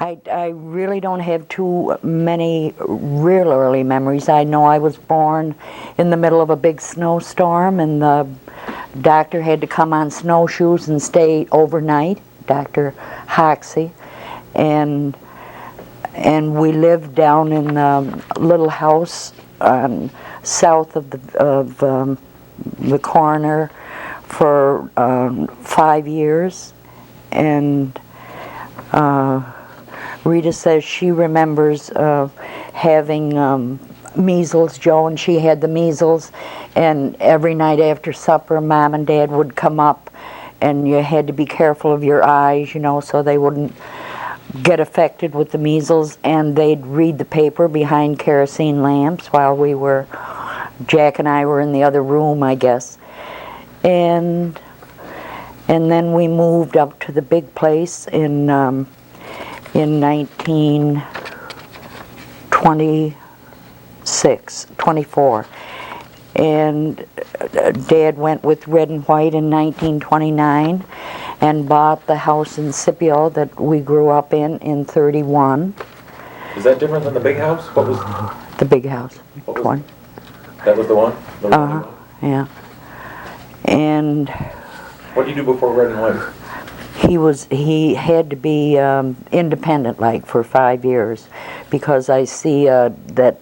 I really don't have too many real early memories. I know I was born in the middle of a big snowstorm, and the doctor had to come on snowshoes and stay overnight, Dr. Hoxie, and we lived down in the little house south of the corner for 5 years, and Rita says she remembers having measles, Joe, and she had the measles, and every night after supper Mom and Dad would come up, and you had to be careful of your eyes, you know, so they wouldn't get affected with the measles, and they'd read the paper behind kerosene lamps while Jack and I were in the other room, I guess. And then we moved up to the big place in 1924, and Dad went with Red and White in 1929 and bought the house in Scipio that we grew up in 31. Is that different than the big house? What was the big house? That was the one? Yeah. And what did you do before Red and White? He had to be independent like for 5 years, because I see that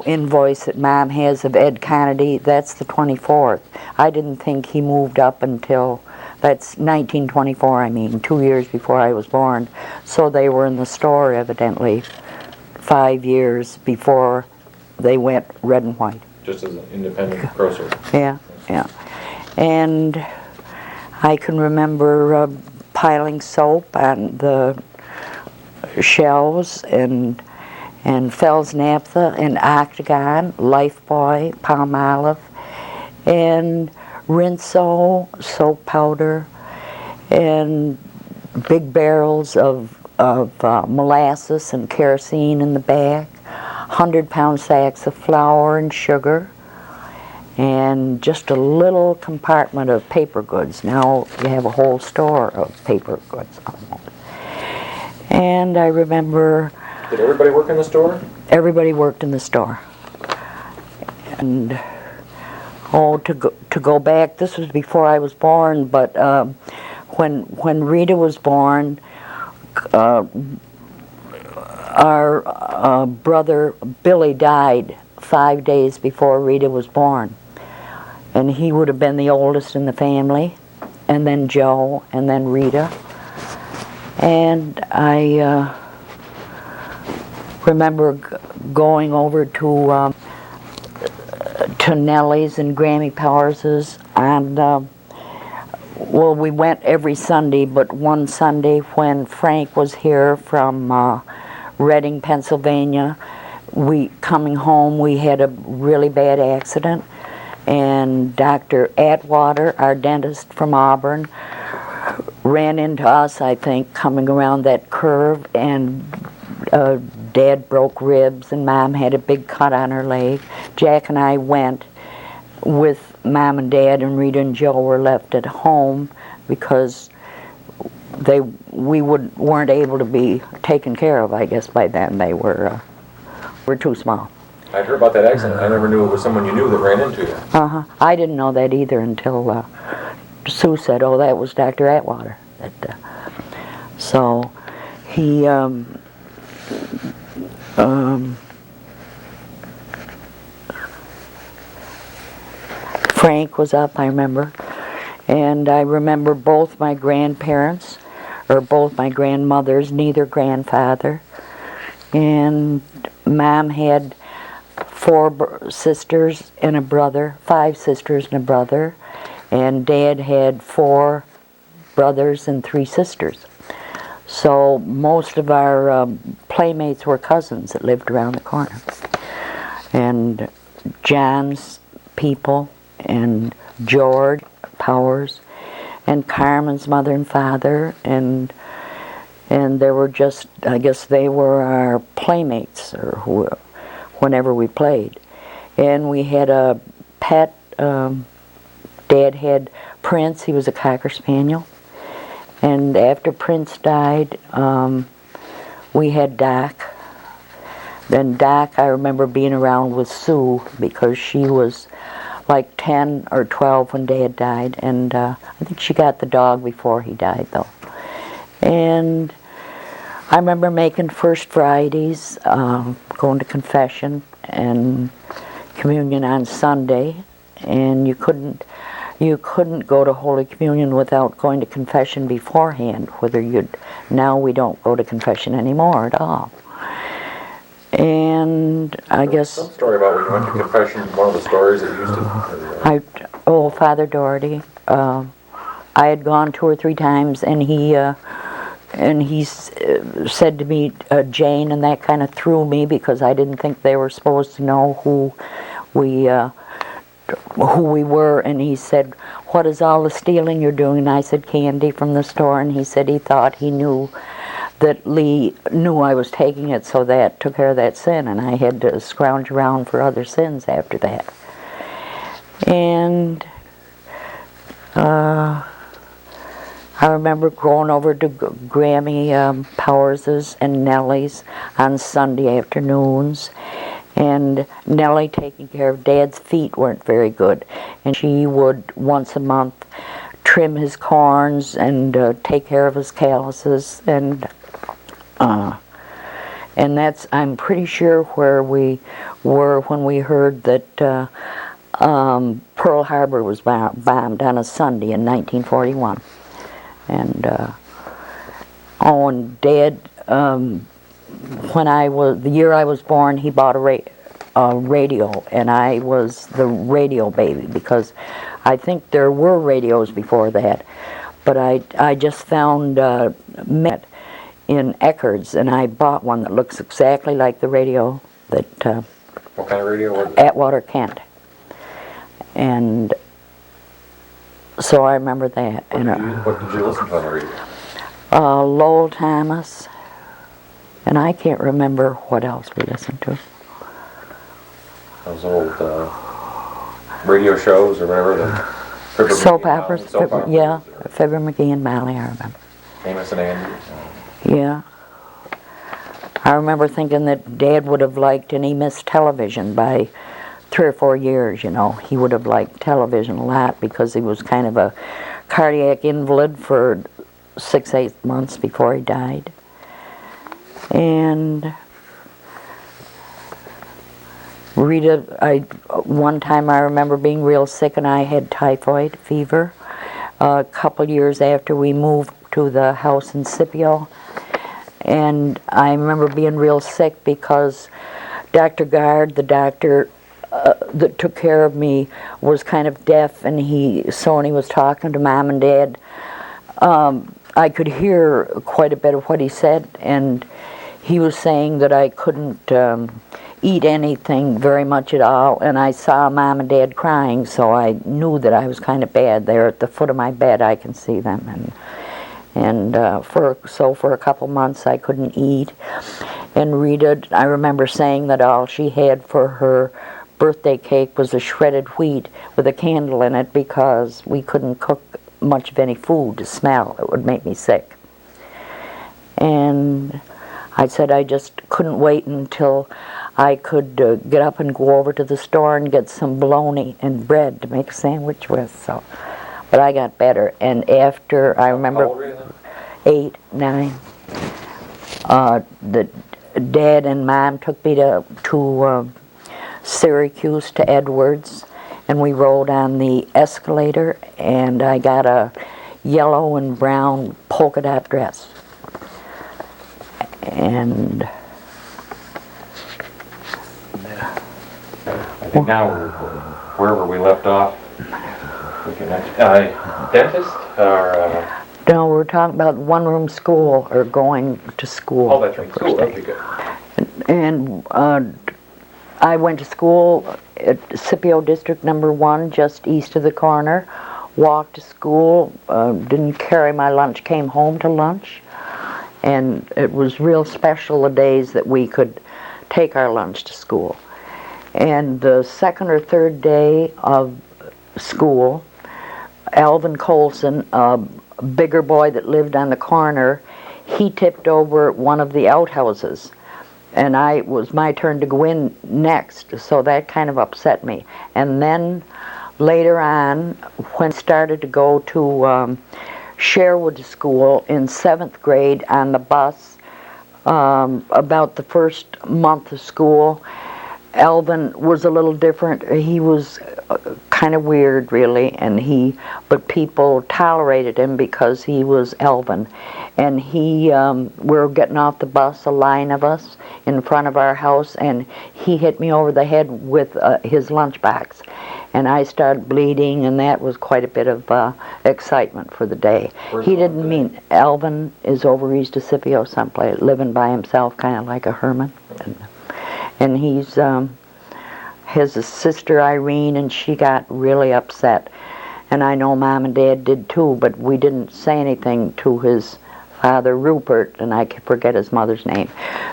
invoice that Mom has of Ed Kennedy, that's the 24th. I didn't think he moved up until, that's 1924, I mean, 2 years before I was born. So they were in the store evidently 5 years before they went Red and White. Just as an independent grocer. Yeah, yeah. And I can remember piling soap on the shelves, and Fell's Naphtha and Octagon, Lifebuoy, Palmolive, and Rinso, soap powder, and big barrels of molasses and kerosene in the back, 100-pound sacks of flour and sugar, and just a little compartment of paper goods. Now you have a whole store of paper goods almost. And I remember... Did everybody work in the store? Everybody worked in the store. And, to go back, this was before I was born, but when Rita was born, our brother Billy died 5 days before Rita was born. And he would have been the oldest in the family, and then Joe, and then Rita. And I remember going over to Nellie's and Grammy Powers's, and well, we went every Sunday, but one Sunday when Frank was here from Reading, Pennsylvania, coming home, we had a really bad accident, and Dr. Atwater, our dentist from Auburn, ran into us, I think, coming around that curve, and Dad broke ribs, and Mom had a big cut on her leg. Jack and I went with Mom and Dad, and Rita and Joe were left at home because we weren't able to be taken care of, I guess, by then. They were too small. I heard about that accident. I never knew it was someone you knew that ran into you. I didn't know that either until Sue said, "Oh, that was Dr. Atwater." So he Frank was up, I remember, and I remember both my grandparents, or both my grandmothers, neither grandfather, and Mom had 4 sisters and a brother, 5 sisters and a brother, and Dad had 4 brothers and 3 sisters. So most of our playmates were cousins that lived around the corner. And John's people, and George Powers, and Carmen's mother and father, and there were just, I guess they were our playmates, or whenever we played. And we had a pet, Dad had Prince, he was a Cocker Spaniel, And after Prince died, we had Doc. Then Doc, I remember being around with Sue because she was like 10 or 12 when Dad died, and I think she got the dog before he died, though. And I remember making First Fridays, going to confession and communion on Sunday, and you couldn't go to Holy Communion without going to confession beforehand. Now we don't go to confession anymore at all. And I guess some story about when you went to confession. One of the stories that you used to. Father Doherty. I had gone 2 or 3 times, and he said to me, Jane, and that kind of threw me because I didn't think they were supposed to know who we were. And he said, "What is all the stealing you're doing?" And I said, "Candy from the store." And he said he thought he knew that Lee knew I was taking it, so that took care of that sin, and I had to scrounge around for other sins after that. And I remember going over to Grammy Powers's and Nellie's on Sunday afternoons, and Nellie taking care of Dad's feet weren't very good, and she would once a month trim his corns and take care of his calluses, and that's, I'm pretty sure, where we were when we heard that Pearl Harbor was bombed on a Sunday in 1941. And and Dad, the year I was born, he bought a radio, and I was the radio baby because I think there were radios before that, but I just found Met in Eckerd's, and I bought one that looks exactly like the radio that what kind of radio was it? Atwater Kent. And so I remember that. What did you listen to on the radio? Lowell Thomas, and I can't remember what else we listened to. Those old radio shows or whatever. Soap operas, yeah. Fibber McGee and Molly, I remember. Amos and Andy. Yeah. I remember thinking that Dad would have liked, and he missed television by 3 or 4 years, you know. He would have liked television a lot because he was kind of a cardiac invalid for 6-8 months before he died. And Rita, one time I remember being real sick, and I had typhoid fever. A couple years after we moved to the house in Scipio, and I remember being real sick because Dr. Gard, the doctor that took care of me, was kind of deaf, and when he was talking to Mom and Dad, I could hear quite a bit of what he said, and he was saying that I couldn't eat anything very much at all, and I saw Mom and Dad crying, so I knew that I was kind of bad. They're at the foot of my bed, I can see them, and for a couple months I couldn't eat. And Rita, I remember saying that all she had for her birthday cake was a shredded wheat with a candle in it because we couldn't cook much of any food to smell. It would make me sick. And I said I just couldn't wait until I could get up and go over to the store and get some bologna and bread to make a sandwich with. So, but I got better. And after, I remember, How old were you then? 8, 9, the Dad and Mom took me to Syracuse, to Edwards, and we rode on the escalator, and I got a yellow and brown polka dot dress. And I think now wherever we left off, we can dentist or no, we're talking about one-room school, or going to school. oh, that's right, school. Okay, good. And I went to school at Scipio District Number 1, just east of the corner. Walked to school, didn't carry my lunch, came home to lunch. And it was real special the days that we could take our lunch to school. And the second or third day of school, Alvin Colson bigger boy that lived on the corner, he tipped over one of the outhouses. And it was my turn to go in next, so that kind of upset me. And then later on, when I started to go to Sherwood School in 7th grade on the bus, about the first month of school, Alvin was a little different. He was kind of weird, really, but people tolerated him because he was Alvin. And we were getting off the bus, a line of us, in front of our house, and he hit me over the head with his lunchbox. And I started bleeding, and that was quite a bit of excitement for the day. He didn't mean, Alvin is over east of Scipio someplace, living by himself, kind of like a hermit. And he's has a sister Irene, and she got really upset. And I know Mom and Dad did too, but we didn't say anything to his father Rupert, and I forget his mother's name,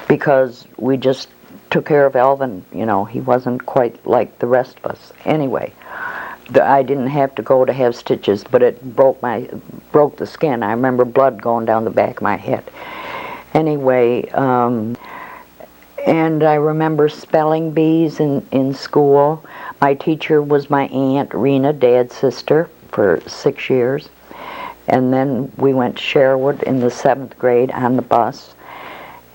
because we just took care of Alvin. You know, he wasn't quite like the rest of us. Anyway, I didn't have to go to have stitches, but it broke the skin. I remember blood going down the back of my head. Anyway, and I remember spelling bees in school. My teacher was my Aunt Rena, Dad's sister, for 6 years. And then we went to Sherwood in the 7th grade on the bus.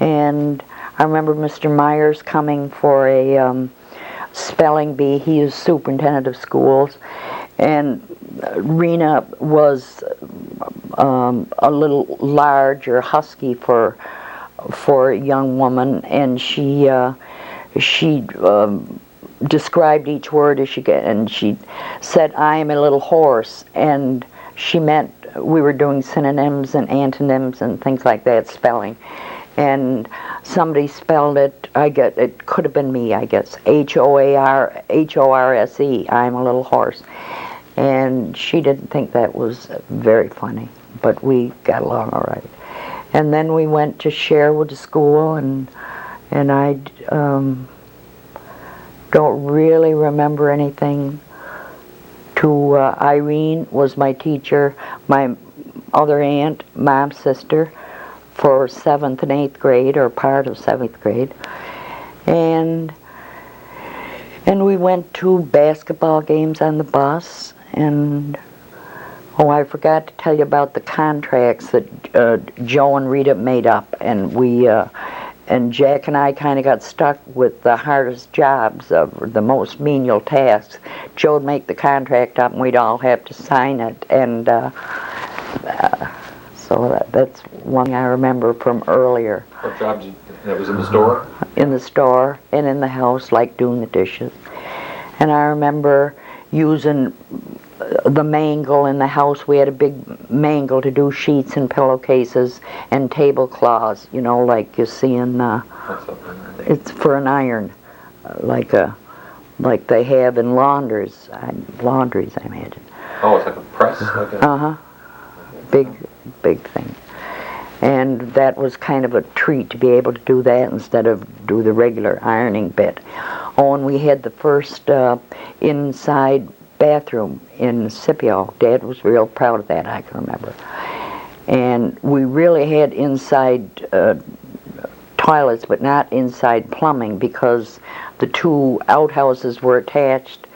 And I remember Mr. Myers coming for a spelling bee. He is superintendent of schools. And Rena was a little large or husky for a young woman, and she described each word as and she said, "I am a little horse," and she meant we were doing synonyms and antonyms and things like that, spelling. And somebody spelled it, it could have been me, I guess, Horse, I'm a little horse. And she didn't think that was very funny, but we got along all right. And then we went to Sherwood School, and I don't really remember anything. Irene was my teacher, my other aunt, Mom's sister, for 7th and 8th grade, or part of 7th grade. And we went to basketball games on the bus, and I forgot to tell you about the contracts that Joe and Rita made up, and and Jack and I kind of got stuck with the hardest jobs, the most menial tasks. Joe would make the contract up, and we'd all have to sign it, and so that's one thing I remember from earlier. What jobs? That was in the store? In the store and in the house, like doing the dishes. And I remember using the mangle in the house. We had a big mangle to do sheets and pillowcases and tablecloths, you know, like you see in it's for an iron, like they have in laundries, I imagine. Oh, it's like a press? Big thing. And that was kind of a treat to be able to do that instead of do the regular ironing bit. Oh, and we had the first inside bathroom in Scipio. Dad was real proud of that, I can remember. And we really had inside toilets, but not inside plumbing, because the two outhouses were attached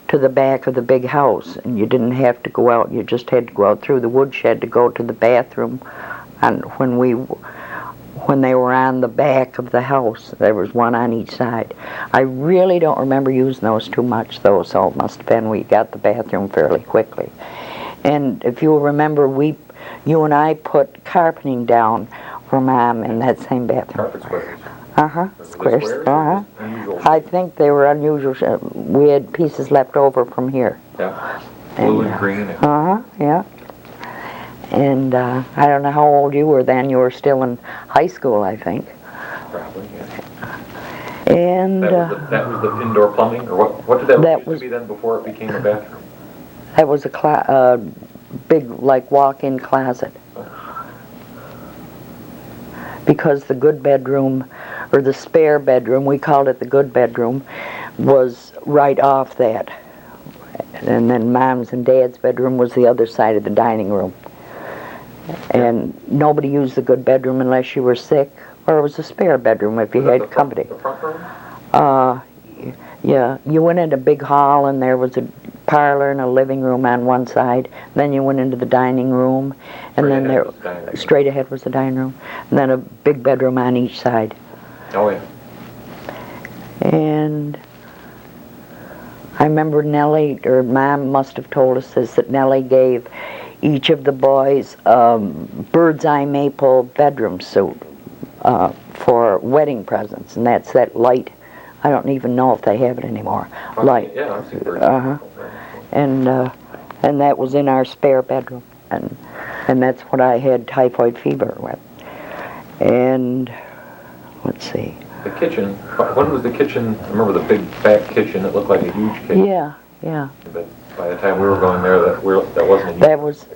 to the back of the big house, and you didn't have to go out. You just had to go out through the woodshed to go to the bathroom. And when they were on the back of the house, there was one on each side. I really don't remember using those too much, though, so it must have been we got the bathroom fairly quickly. And if you'll remember, you and I put carpeting down for Mom in that same bathroom. Carpet squares? Squares. Unusual. I think they were unusual. We had pieces left over from here. Yeah. Blue and green. Yeah. And I don't know how old you were then. You were still in high school, I think. Probably, yeah. And that was the indoor plumbing, or what did that used to be then before it became a bathroom? That was a big, like, walk-in closet. Because the good bedroom, or the spare bedroom, we called it the good bedroom, was right off that. And then Mom's and Dad's bedroom was the other side of the dining room. And nobody used the good bedroom unless you were sick, or it was a spare bedroom if you had company. The front room? Yeah, you went into a big hall and there was a parlor and a living room on one side. Then you went into the dining room, and then there straight ahead was the dining room, and then a big bedroom on each side. Oh yeah. And I remember Nellie, or Mom must have told us this, that Nellie gave each of the boys bird's eye maple bedroom suit for wedding presents, and that's that light. I don't even know if they have it anymore. Light. Yeah, I've seen bird's eye. And that was in our spare bedroom, and that's what I had typhoid fever with. And let's see. The kitchen. When was the kitchen? I remember the big fat kitchen. It looked like a huge kitchen. Yeah, yeah. But by the time we were going there, that wasn't a huge. That was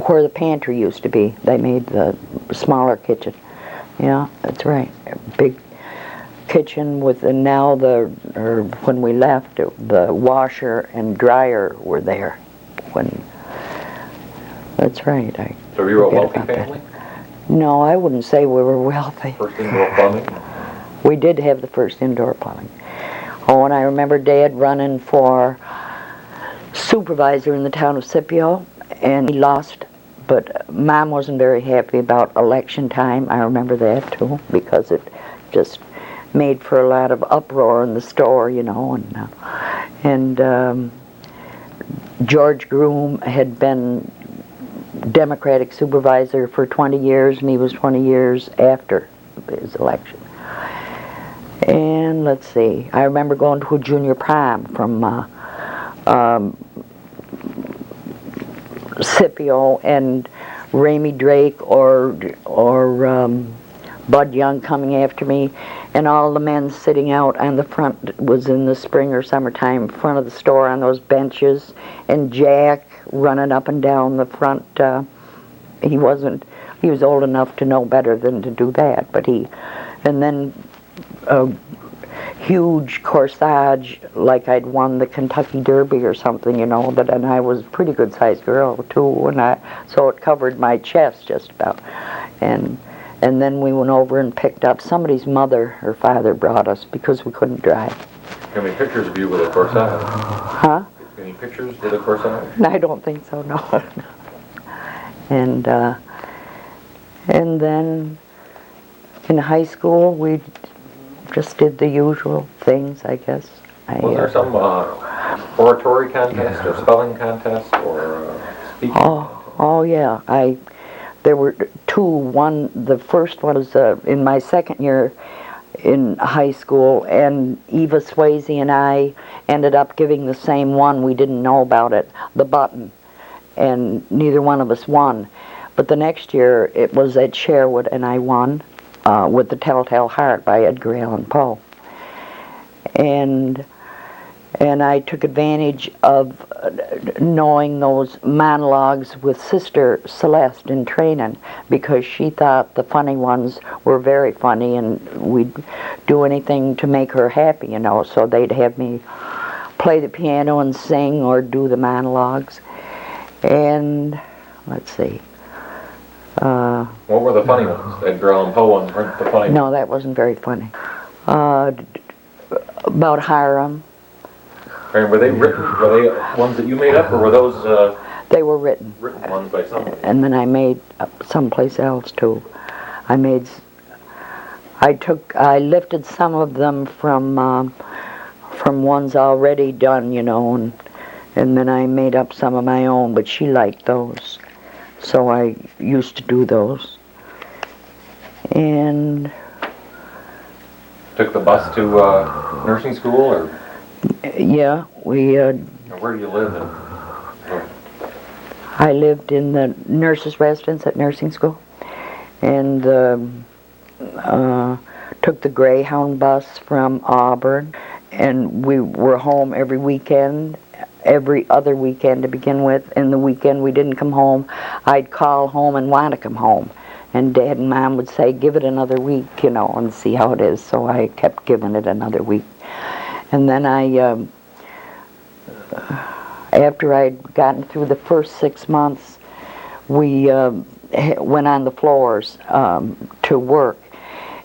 where the pantry used to be. They made the smaller kitchen. Yeah, that's right. A big kitchen with, and now when we left, the washer and dryer were there. That's right. So you were a wealthy family? No, I wouldn't say we were wealthy. First indoor plumbing? We did have the first indoor plumbing. Oh, and I remember Dad running for supervisor in the town of Scipio, and he lost, but Mom wasn't very happy about election time. I remember that too, because it just made for a lot of uproar in the store, you know, and George Groom had been Democratic supervisor for 20 years, and he was 20 years after his election. And let's see, I remember going to a junior prom from Scipio, and Ramey Drake or Bud Young coming after me, and all the men sitting out on the front, it was in the spring or summertime, in front of the store on those benches, and Jack running up and down the front. He was old enough to know better than to do that, but and then a huge corsage, like I'd won the Kentucky Derby or something, you know, and I was a pretty good sized girl too, so it covered my chest just about. And then we went over and picked up somebody's mother or father brought us because we couldn't drive. How many pictures of you with a corsage? Huh? Any pictures with a corsage? I don't think so, no. And then in high school we just did the usual things, I guess. Was there some oratory contest or spelling contest or speaking contest? Oh yeah, there were two. One, the first one was in my second year in high school, and Eva Swayze and I ended up giving the same one. We didn't know about it, the button, and neither one of us won. But the next year it was at Sherwood, and I won with The Telltale Heart by Edgar Allan Poe. And I took advantage of knowing those monologues with Sister Celeste in training, because she thought the funny ones were very funny, and we'd do anything to make her happy, you know, so they'd have me play the piano and sing or do the monologues. And let's see. What were the funny ones? Edgar Allan Poe ones weren't the funny ones? No, that wasn't very funny. About Hiram. And were they written? Were they ones that you made up, or were those They were written. Written ones by somebody? And then I made someplace else too. I lifted some of them from ones already done, you know, and then I made up some of my own, but she liked those. So I used to do those. And took the bus to nursing school, or? Yeah, we. Where do you live? I lived in the nurses' residence at nursing school, and took the Greyhound bus from Auburn, and we were home every weekend. Every other weekend to begin with, and the weekend we didn't come home, I'd call home and want to come home, and Dad and Mom would say, give it another week, you know, and see how it is. So I kept giving it another week. And then after I'd gotten through the first 6 months, we went on the floors to work.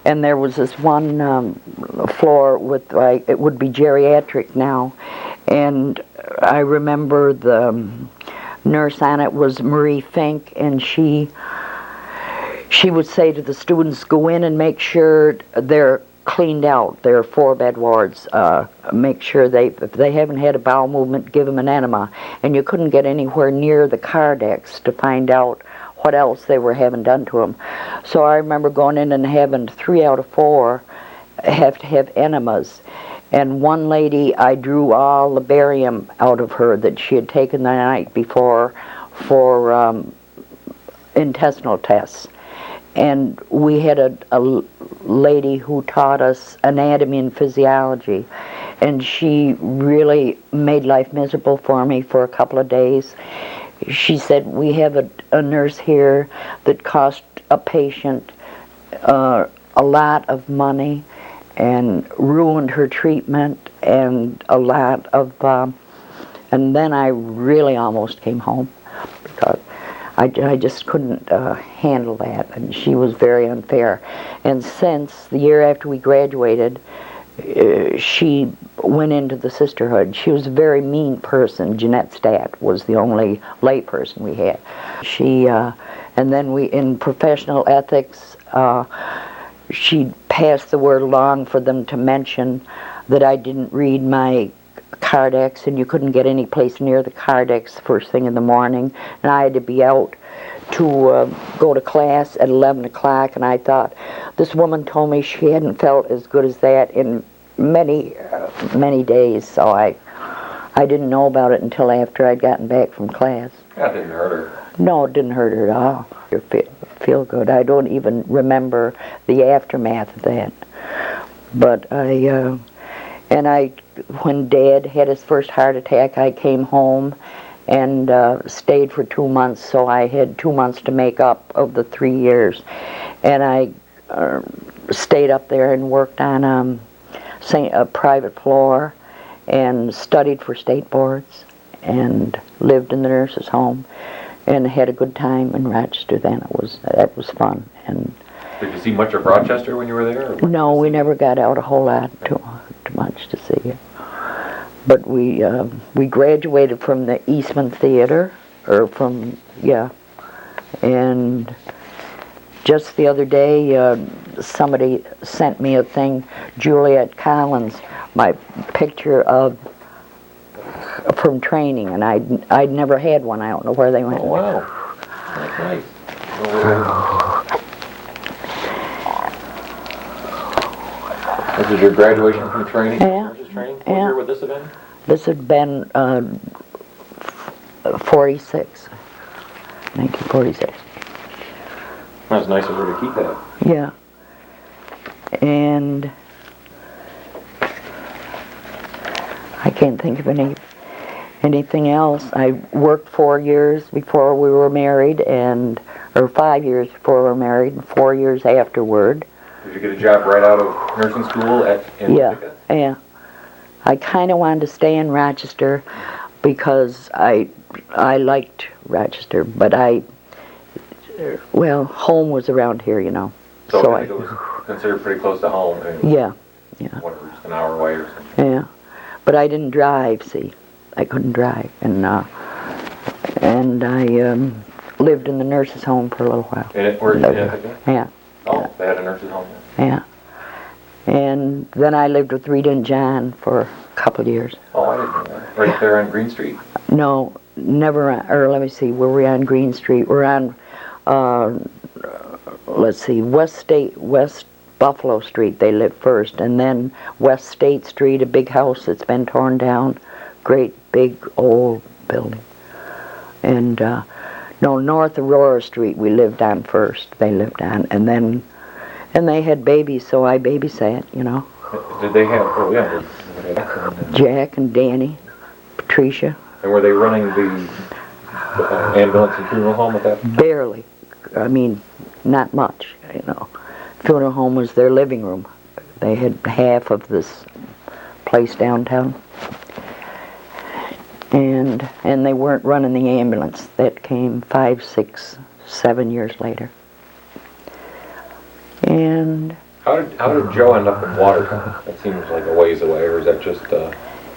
And there was this one floor with, like, it would be geriatric now. And I remember the nurse on it was Marie Fink, and she would say to the students, go in and make sure they're cleaned out. There are 4-bed wards. Make sure if they haven't had a bowel movement, give them an enema. And you couldn't get anywhere near the cardex to find out what else they were having done to them. So I remember going in and having 3 out of 4 have to have enemas. And one lady, I drew all the barium out of her that she had taken the night before for intestinal tests. And we had a lady who taught us anatomy and physiology, and she really made life miserable for me for a couple of days. She said, we have a nurse here that cost a patient a lot of money and ruined her treatment and a lot of, and then I really almost came home because I just couldn't handle that, and she was very unfair. And since the year after we graduated, she went into the sisterhood. She was a very mean person. Jeanette Statt was the only lay person we had. And then in professional ethics, she passed the word along for them to mention that I didn't read my cardex, and you couldn't get any place near the cardex first thing in the morning, and I had to be out to go to class at 11 o'clock, and I thought, this woman told me she hadn't felt as good as that in many days, so I didn't know about it until after I'd gotten back from class. That didn't hurt her. No, it didn't hurt her at all. You feel good. I don't even remember the aftermath of that. But when Dad had his first heart attack, I came home and stayed for 2 months, so I had 2 months to make up of the 3 years. And I stayed up there and worked on a private floor and studied for state boards and lived in the nurse's home and had a good time in Rochester then. That was fun. And did you see much of Rochester when you were there? Or no, we never got out a whole lot, too much to see it. But we graduated from the Eastman Theater, and just the other day somebody sent me a thing, Juliet Collins, my picture from training, and I'd never had one. I don't know where they went. Oh, wow. That's nice. This is your graduation from training? Yeah. Nurses training? What Yeah. year would this have been? This had been 1946. That's nice of her to keep that. Yeah. And I can't think of anything else. I worked 4 years before we were married, or 5 years before we were married, and 4 years afterward. Did you get a job right out of nursing school in Ithaca? Yeah. I kind of wanted to stay in Rochester because I liked Rochester, but home was around here, you know. So it was considered pretty close to home. I mean, yeah. Whatever, just an hour away or something. Yeah, but I didn't drive. See, I couldn't drive, and I lived in the nurse's home for a little while. In Ithaca? Yeah. Oh, they had a nurse's home there. Yeah. And then I lived with Rita and John for a couple of years. Oh, I didn't know that. Right there on Green Street? No, never on, or let me see, were we on Green Street? We're on, West Buffalo Street, they lived first, and then West State Street, a big house that's been torn down, great big old building. And North Aurora Street we lived on first, they lived on, and they had babies, so I babysat, you know. Did they have, Jack and Danny, Patricia. And were they running the ambulance and funeral home at that time? Barely. I mean, not much, you know. Funeral home was their living room. They had half of this place downtown. And they weren't running the ambulance. That came 5, 6, 7 years later. And How did Joe end up in Watertown? That seems like a ways away, or is that just...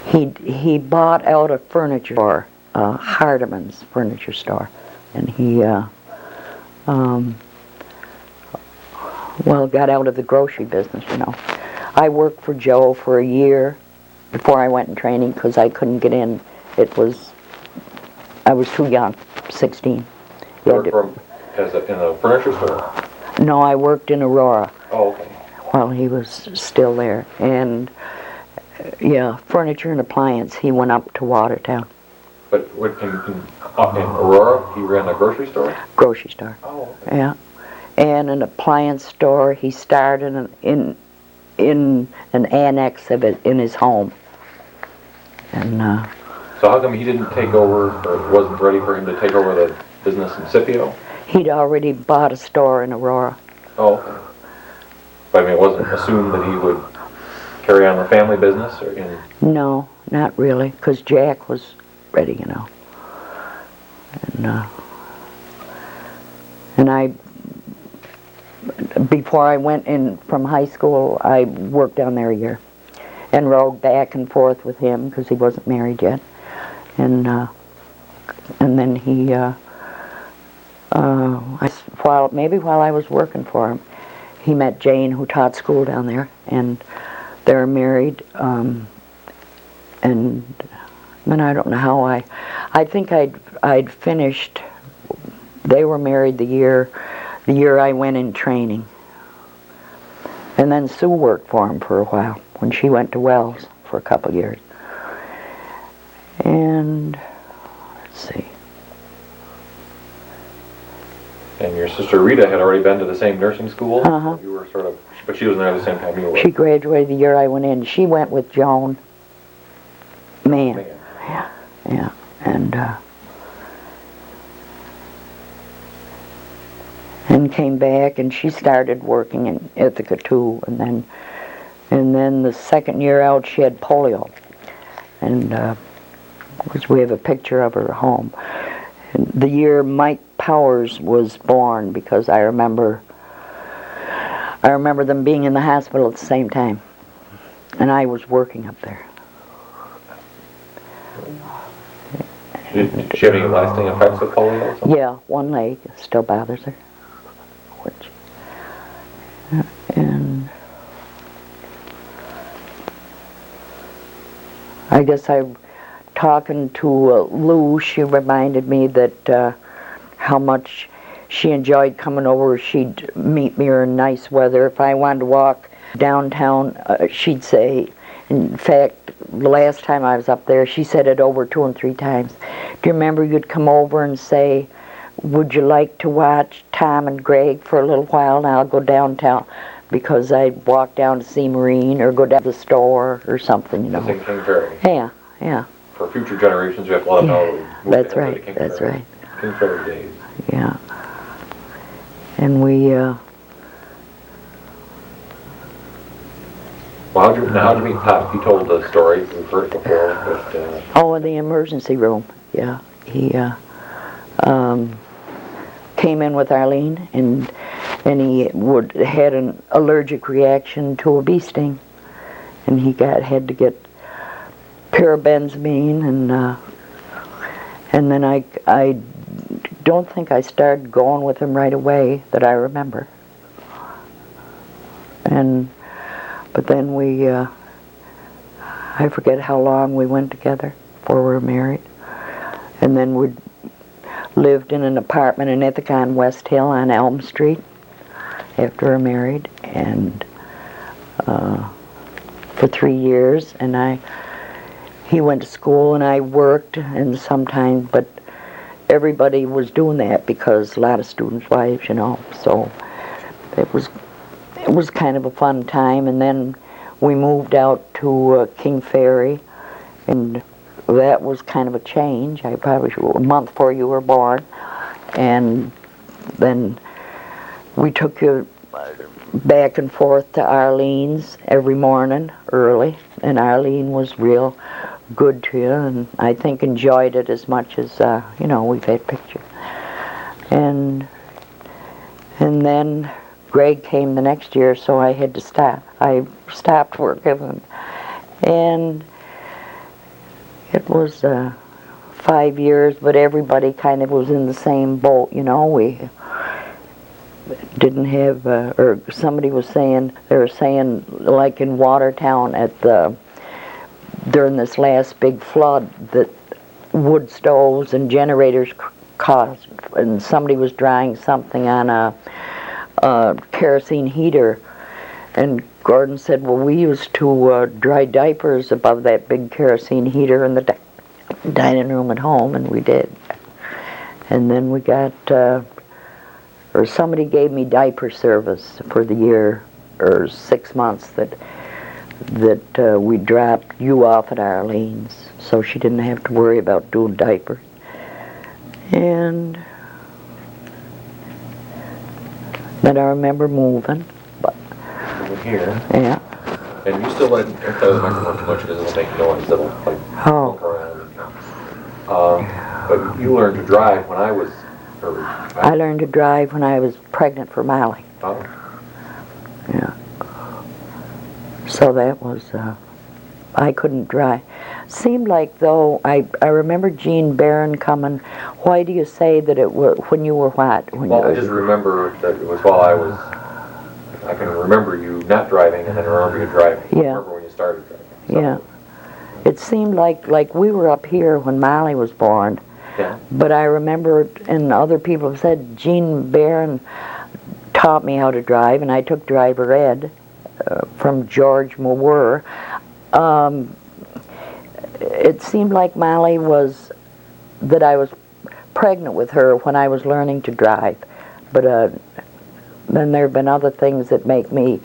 he bought out a furniture store, Hardeman's furniture store, and he got out of the grocery business, you know. I worked for Joe for a year before I went in training because I couldn't get in. I was too young, 16. You worked in a furniture store? No, I worked in Aurora. Oh, okay. While he was still there. And, yeah, furniture and appliance, he went up to Watertown. But in Aurora, he ran a grocery store? Grocery store. Oh, okay. Yeah. And an appliance store, he started in an annex of it in his home. And so how come he didn't take over, or it wasn't ready for him to take over the business in Scipio? He'd already bought a store in Aurora. Oh, okay. But I mean, it wasn't assumed that he would carry on the family business? Or No, not really, because Jack was ready, you know. And I, before I went in from high school, I worked down there a year and rode back and forth with him because he wasn't married yet. And then he, while I was working for him, he met Jane, who taught school down there, and they were married. And then I don't know how I think I'd finished. They were married the year I went in training. And then Sue worked for him for a while when she went to Wells for a couple years. And let's see. And your sister Rita had already been to the same nursing school? Uh-huh. You were but she was there at the same time you were? She graduated the year I went in. She went with Joan Mann. Yeah. And came back, and she started working in Ithaca too. And then the second year out, she had polio, and we have a picture of her at home. And the year Mike Powers was born, because I remember them being in the hospital at the same time, and I was working up there. Did she have any lasting effects of polio or something? Yeah, one leg still bothers her. And I guess talking to Lou, she reminded me that how much she enjoyed coming over. She'd meet me in nice weather. If I wanted to walk downtown, she'd say, in fact, the last time I was up there, she said it over 2 and 3 times. Do you remember you'd come over and say, would you like to watch Tom and Greg for a little while, and I'll go downtown? Because I'd walk down to see Marine or go down to the store or something, you know. That's in King Ferry. Yeah. For future generations, we have to let them know. That's right. King Ferry days. Yeah. And we, Well, how'd you meet Pop? You told the story, we've heard it before, but... in the emergency room, yeah. He came in with Arlene, and he had an allergic reaction to a bee sting, and he had to get parabenzamine, and then I don't think I started going with him right away that I remember. But then I forget how long we went together before we were married, and then we lived in an apartment in Ithaca on West Hill on Elm Street after we were married, and for 3 years, and he went to school and I worked, and sometimes, but everybody was doing that because a lot of students' wives, you know, so it was kind of a fun time. And then we moved out to King Ferry, and that was kind of a change. I probably a month before you were born, and then we took you back and forth to Arlene's every morning early, and Arlene was real good to you, and I think enjoyed it as much as, we've had pictures. And And then Greg came the next year, so I had to stop. I stopped working, and it was 5 years, but everybody kind of was in the same boat, you know. We didn't have, or somebody was saying, they were saying, like in Watertown during this last big flood, that wood stoves and generators cost, and somebody was drying something on a kerosene heater, and Gordon said, well, we used to dry diapers above that big kerosene heater in the dining room at home, and we did. And then we got, or somebody gave me diaper service for the year, or 6 months that we dropped you off at Arlene's, so she didn't have to worry about doing diapers. And then I remember moving. But Over here. yeah. And you still let, I play with the microphone too much because it'll make noise, it'll like Oh. around. But you learned to drive when I was, I learned to drive when I was pregnant for Molly. Oh. Yeah. So that was, I couldn't drive. Seemed like though, I remember Jean Barron coming. Why do you say that it was, when you were what? When Well, you I just remember that it was while I can remember you not driving and then remember you driving. Yeah. I remember when you started driving. So. Yeah. It seemed like we were up here when Molly was born. Yeah. But I remember, and other people have said, Jean Barron taught me how to drive, and I took driver ed from George Moore. It seemed like Molly was, that I was pregnant with her when I was learning to drive. But then there have been other things that make me,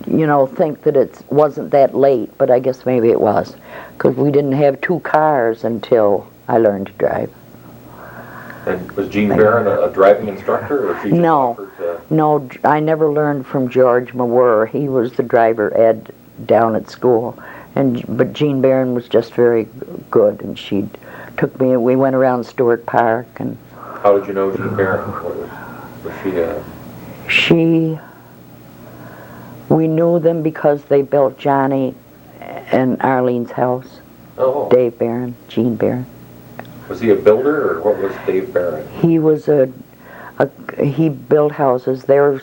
you know, think that it wasn't that late, but I guess maybe it was, because we didn't have 2 cars until I learned to drive. And was Jean Barron a driving instructor, or she just offered to... No, I never learned from George Moore. He was the driver ed down at school, but Jean Barron was just very good, and she took me. We went around Stewart Park, and. How did you know Jean Barron? Was she? We knew them because they built Johnny and Arlene's house. Oh. Dave Barron, Jean Barron. Was he a builder, or what was Dave Barron? He was he built houses. There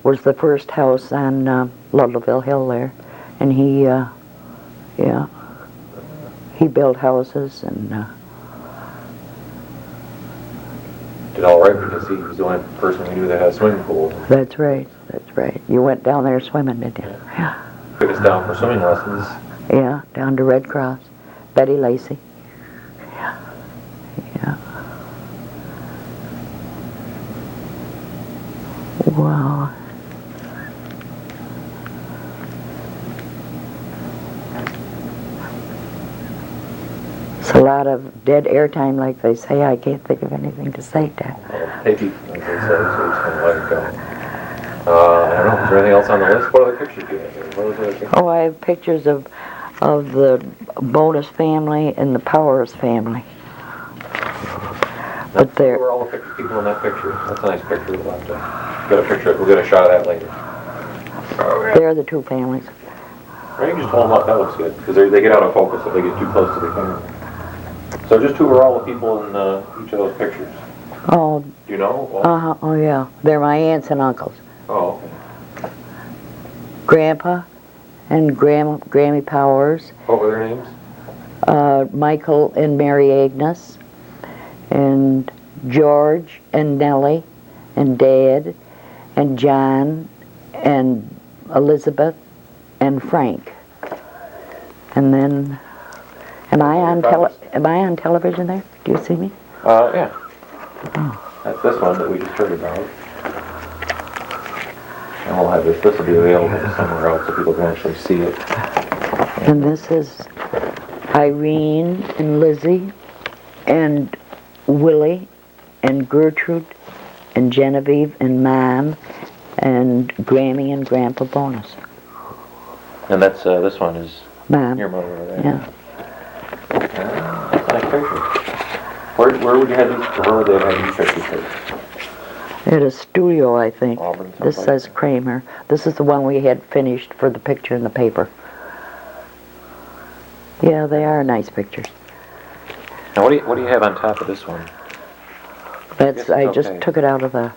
was the first house on Ludloville Hill there, and he built houses and. Did all right because he was the only person we knew that had a swimming pool. That's right. That's right. You went down there swimming, didn't you? Yeah. Took us down for swimming lessons. Yeah, down to Red Cross. Betty Lacey. Yeah. Yeah. Wow. It's a lot of dead airtime, like they say. I can't think of anything to say to. Maybe, like they say, so it's going to let it go. I don't know. Is there anything else on the list? What other pictures do you have here? What other pictures? Oh, I have pictures of the Bonus family and the Powers family. But Who are all the people in that picture? That's a nice picture. We'll have to get a picture. We'll get a shot of that later. They're the 2 families. Right, you can just hold them up. That looks good because they get out of focus if they get too close to the camera. So just who are all the people in each of those pictures? Oh. Do you know? Well, oh yeah. They're my aunts and uncles. Oh, okay. Grandpa and Grammy Powers. What were their names? Michael and Mary Agnes. And George and Nellie and Dad and John and Elizabeth and Frank. And then, am I on television there? Do you see me? Yeah. Oh. That's this one that we just heard about. And we'll have this will be available somewhere else so people can actually see it. And this is Irene and Lizzie and Willie and Gertrude and Genevieve and Mom and Grammy and Grandpa Bonus. And that's this one is Mom. your mother over there. Yeah. That's a nice picture. Where would you have these? Where would they have these pictures taken? At a studio, I think. Auburn, This someplace. says Kramer. This is the one we had finished for the picture in the paper. Yeah, they are nice pictures. Now, what do you have on top of this one? That's, I it's just okay. took it out of the...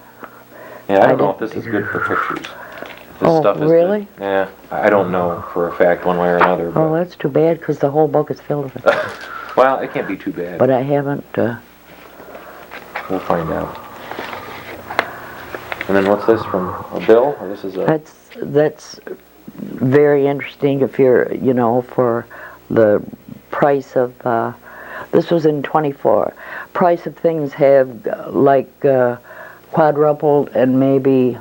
Yeah, I don't know didn't- if this is good for pictures. This Oh, stuff is really? Yeah, I don't know for a fact one way or another. Oh, But, that's too bad, because the whole book is filled with it. well, it can't be too bad. But I haven't... We'll find out. And then what's this from a bill? Or this is a... That's very interesting if you're, you know, for the price of... this was in 24. Price of things have, quadrupled and maybe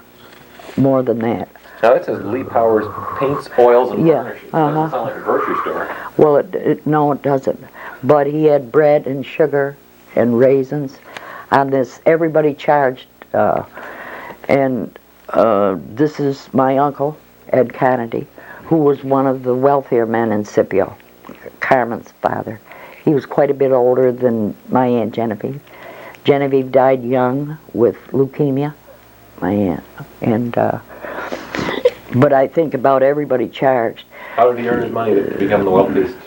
more than that. Now it says Lee Powers paints, oils, and Yeah, varnishes. uh-huh. Doesn't sound like a grocery store. Well, no, it doesn't. But he had bread and sugar and raisins on this. Everybody charged, this is my uncle, Ed Kennedy, who was one of the wealthier men in Scipio, Carmen's father. He was quite a bit older than my Aunt Genevieve. Genevieve died young with leukemia, my aunt. And, but I think about everybody charged. How did he earn his money to become the wealthiest?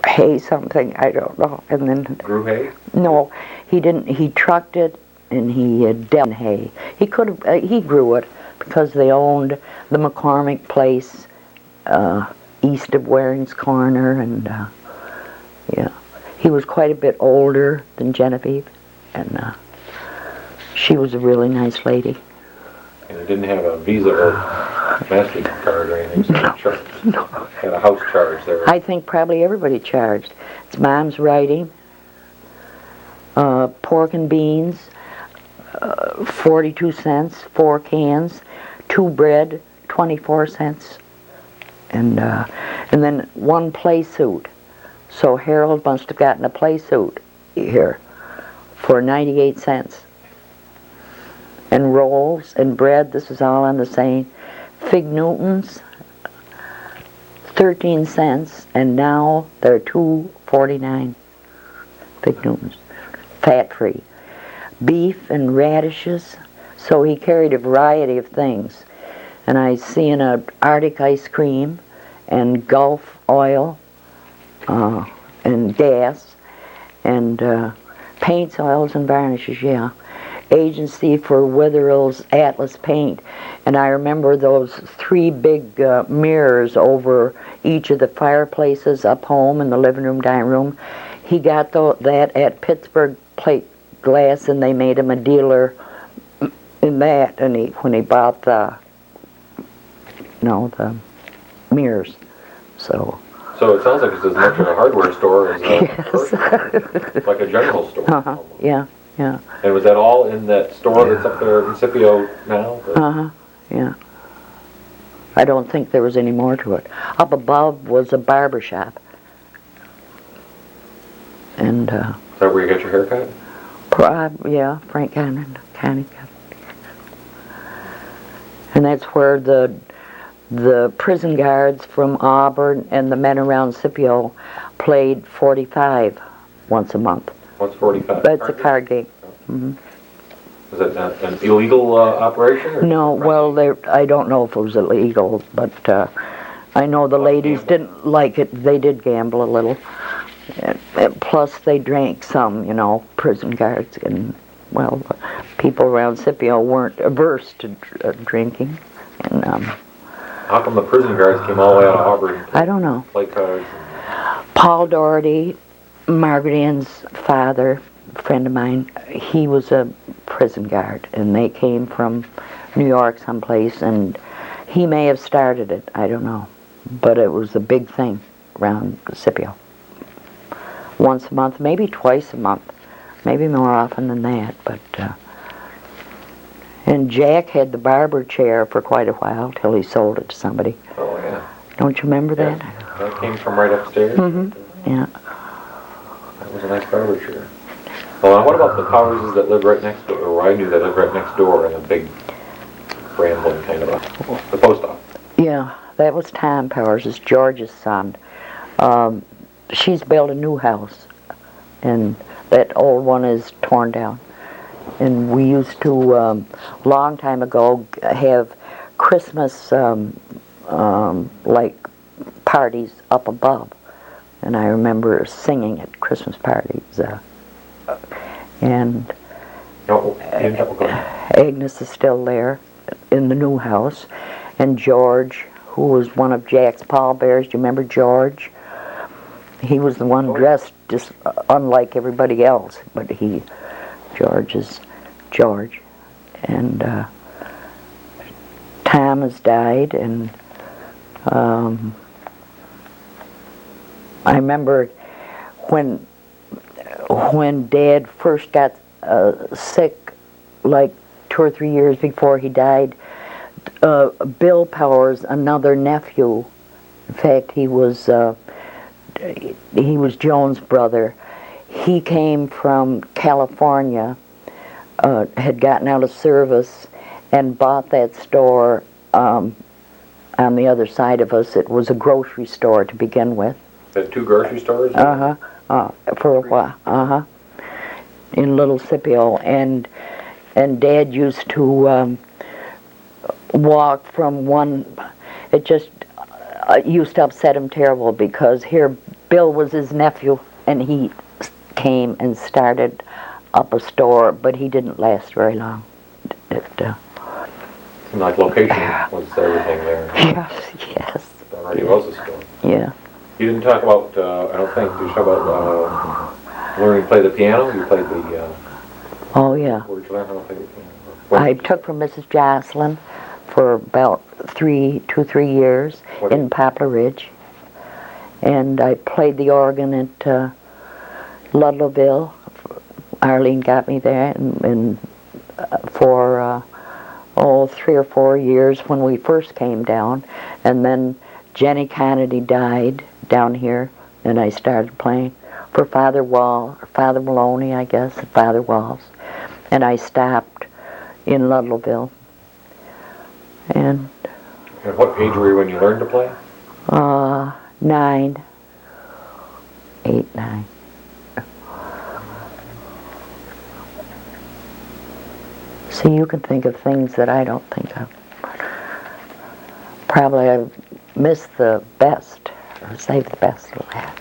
Hay something, I don't know. And then Grew hay? no, he didn't. He trucked it, and he dealt in hay. He could have. He grew it because they owned the McCormick place east of Waring's Corner, and yeah, he was quite a bit older than Genevieve, and she was a really nice lady. And it didn't have a Visa or MasterCard or anything, so No. had a house charge there. I think probably everybody charged. It's Mom's writing, pork and beans, 42 cents, 4 cans, 2 bread, 24 cents, and then 1 play suit. So Harold must have gotten a play suit here for 98 cents. And rolls and bread, this is all on the same. Fig Newtons, 13 cents, and now they're $2.49. Fig Newtons, fat-free. Beef and radishes, so he carried a variety of things. And I seen a Arctic ice cream and Gulf oil and gas and paints, oils, and varnishes, yeah. Agency for Witherell's Atlas Paint, and I remember those 3 big mirrors over each of the fireplaces up home in the living room, dining room. He got that at Pittsburgh Plate Glass, and they made him a dealer in that. And when he bought the mirrors, so. So it sounds like it's as much of a hardware store as a grocery, like a general store. Yeah. Yeah. And was that all in that store that's up there in Scipio now? Yeah. I don't think there was any more to it. Up above was a barber shop. And, Is that where you got your hair cut? yeah, Frank Connie. And that's where the prison guards from Auburn and the men around Scipio played 45 once a month. What's 45? That's a card game. Mm-hmm. Is it an illegal operation? Or No, well, I don't know if it was illegal, but I know the ladies didn't like it. They did gamble a little. And plus, they drank some, prison guards. And, well, people around Scipio weren't averse to drinking. And how come the prison guards came all the way out of Auburn? I don't know. Play cards. Paul Doherty, Margaret Ann's father, a friend of mine, he was a prison guard, and they came from New York someplace, and he may have started it, I don't know. But it was a big thing around Scipio. Once a month, maybe twice a month, maybe more often than that, but and Jack had the barber chair for quite a while till he sold it to somebody. Oh, yeah. Don't you remember that? That came from right upstairs? Mm-hmm. Yeah. That was a nice barber chair. Well, now what about the Powerses that live right next door, or I knew that lived right next door in a big, rambling kind of the post office? Yeah, that was Tom Powers, it's George's son. She's built a new house, and that old one is torn down. And we used to, long time ago, have Christmas like parties up above. And I remember singing at Christmas parties. And Agnes is still there in the new house. And George, who was one of Jack's pallbearers, do you remember George? He was the one dressed just unlike everybody else, but George is George. And Tom has died, and I remember when Dad first got sick, like 2 or 3 years before he died, Bill Powers, another nephew, in fact he was Joan's brother, he came from California, had gotten out of service and bought that store on the other side of us. It was a grocery store to begin with. The 2 grocery stores? For a while, in Little Scipio, and Dad used to walk from one. It just used to upset him terrible, because here Bill was his nephew, and he came and started up a store, but he didn't last very long. Seemed like location was everything there. Yes. It already was a store. Yeah. You didn't talk about, I don't think, did you talk about learning to play the piano? You played the... Oh, yeah. Where did you learn how to play the piano? I took from Mrs. Jocelyn for about 3 years in Poplar Ridge. And I played the organ at Ludlowville. Arlene got me there, and for 3 or 4 years when we first came down. And then Jenny Kennedy died down here, and I started playing for Father Maloney, I guess, and Father Walls. And I stopped in Ludlowville. And what age were you when you learned to play? 9. 8, 9. See, you can think of things that I don't think of. Probably I've missed the best, or saved the best for last.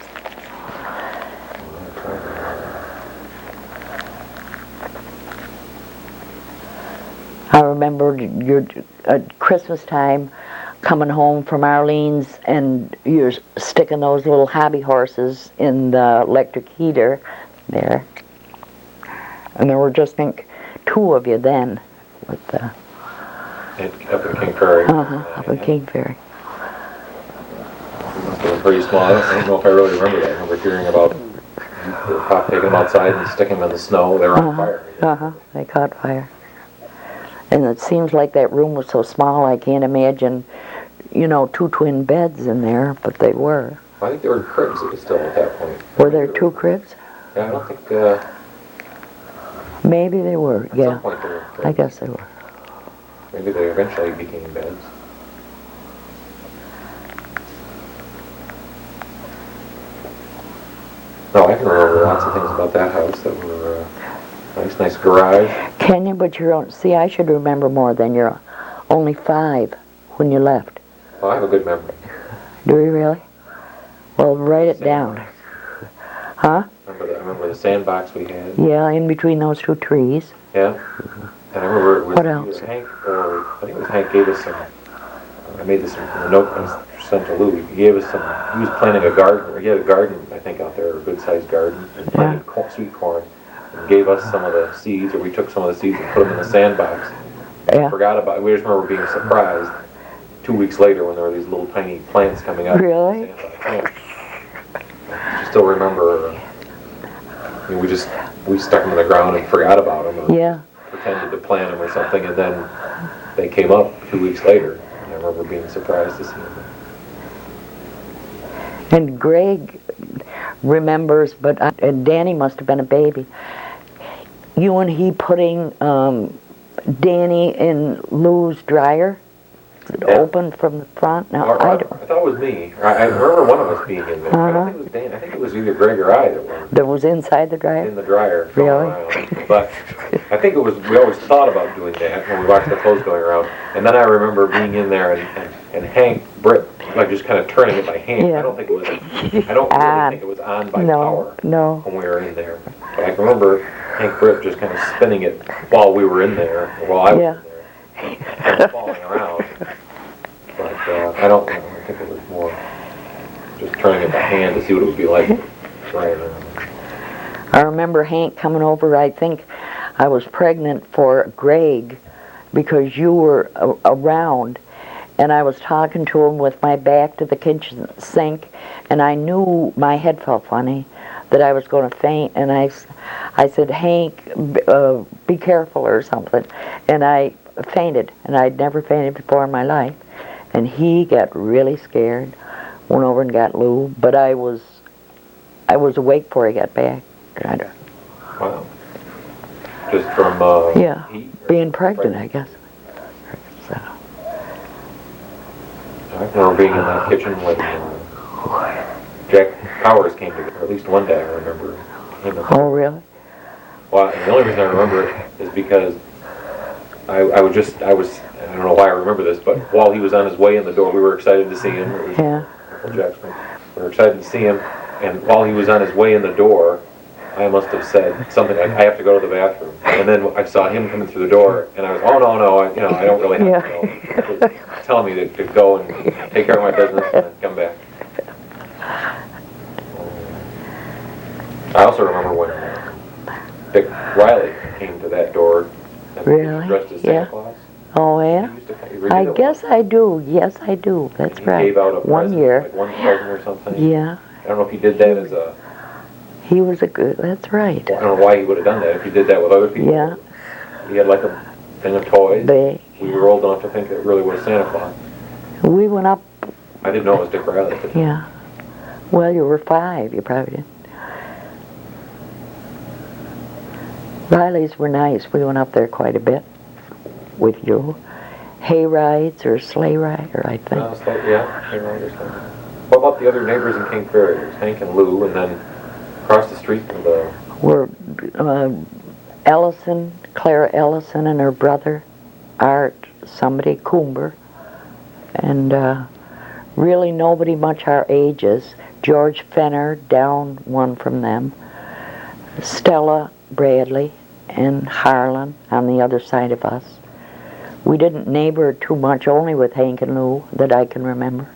I remember at Christmas time coming home from Arlene's, and you're sticking those little hobby horses in the electric heater there. And there were just, I think, 2 of you then with the... Up in King Ferry. Up in King Ferry. It must have been pretty small. I don't know if I really remember that. I remember hearing about the Pop taking them outside and sticking them in the snow. They were on fire. They caught fire. And it seems like that room was so small, I can't imagine, 2 twin beds in there, but they were. I think there were cribs still at that point. Were there 2 cribs? Yeah, I don't think... Maybe they were, at yeah. some point they were cribs. I guess they were. Maybe they eventually became beds. No, I can remember lots of things about that house that were nice garage. Can you? But see, I should remember more than you're only 5 when you left. Well, I have a good memory. Do you really? Well, write it down. Huh? I remember the sandbox we had. Yeah, in between those 2 trees. Yeah. And I remember it was What else? Hank, I think it was Hank gave us some, I made this in the note I sent to Lou. He gave us some, he was planting a garden, or he had a garden, I think, out there, a good-sized garden, and planted sweet corn, and gave us some of the seeds, or we took some of the seeds and put them in the sandbox. Yeah. Forgot about it. We just remember being surprised 2 weeks later when there were these little tiny plants coming up. Really? Yeah. I still remember, we stuck them in the ground and forgot about them. And Yeah. pretended to plant them or something, and then they came up 2 weeks later. And I remember being surprised to see them. And Greg remembers, and Danny must have been a baby. You and he putting Danny in Lou's dryer open from the front? No, I don't. I thought it was me. I remember one of us being in there. I don't think it was Dan. I think it was either Greg or I that was inside the dryer? In the dryer. Really? But I think it was, we always thought about doing that when we watched the clothes going around. And then I remember being in there and Hank Britt, like just kind of turning it by hand. Yeah. I don't really think it was on by power when we were in there. But I can remember Hank Britt just kind of spinning it while we were in there, while I was in there, kind of falling around. But I don't know. I think it was more just turning it by hand to see what it would be like right around. I remember Hank coming over. I think I was pregnant for Greg because you were around, and I was talking to him with my back to the kitchen sink, and I knew my head felt funny, that I was going to faint, and I said, Hank, be careful or something, and I fainted, and I'd never fainted before in my life, and he got really scared, went over and got Lou, but I was awake before he got back. Wow. Just from heat? Being pregnant, I guess. So. I remember being in that kitchen when Jack Powers came to, or at least one day I remember. Oh, really? Well, and the only reason I remember it is because I don't know why I remember this, but while he was on his way in the door, we were excited to see him. Uncle Jackson. We were excited to see him, and while he was on his way in the door, I must have said something like, I have to go to the bathroom. And then I saw him coming through the door, and I was, oh, no, I don't really have to go. He was telling me to go and take care of my business and then come back. I also remember when Dick Riley came to that door. Really? Dressed as Santa Claus. Oh, yeah? I guess I do. Yes, I do. That's right. He gave out a present, year. like one present or something. Yeah. I don't know if he did that as a... He was a good... That's right. I don't know why he would have done that if he did that with other people. Yeah. He had like a thing of toys. We were old enough to think it really was Santa Claus. We went up... I didn't know it was Dick Riley. Yeah. Well, you were 5. You probably did. Rileys were nice. We went up there quite a bit with you. Hay rides or sleigh rider, I think. Hay rider or something. What about the other neighbors in King Ferry? There's Hank and Lou, and then across the street from the... Were Ellison, Clara Ellison and her brother, Art, somebody, Coomber, and really nobody much our ages. George Fenner, down one from them. Stella Bradley and Harlan on the other side of us. We didn't neighbor too much, only with Hank and Lou, that I can remember.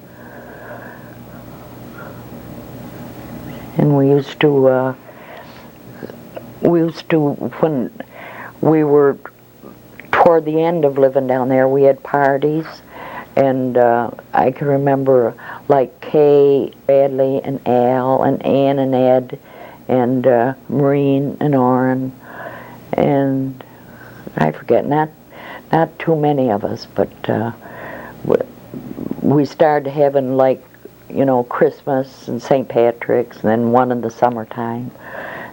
And we used to, when we were toward the end of living down there, we had parties, and I can remember like Kay, Bradley, and Al, and Ann and Ed, and Maureen and Orrin, and I forget, not too many of us, but we started having like, Christmas and St. Patrick's, and then one in the summertime.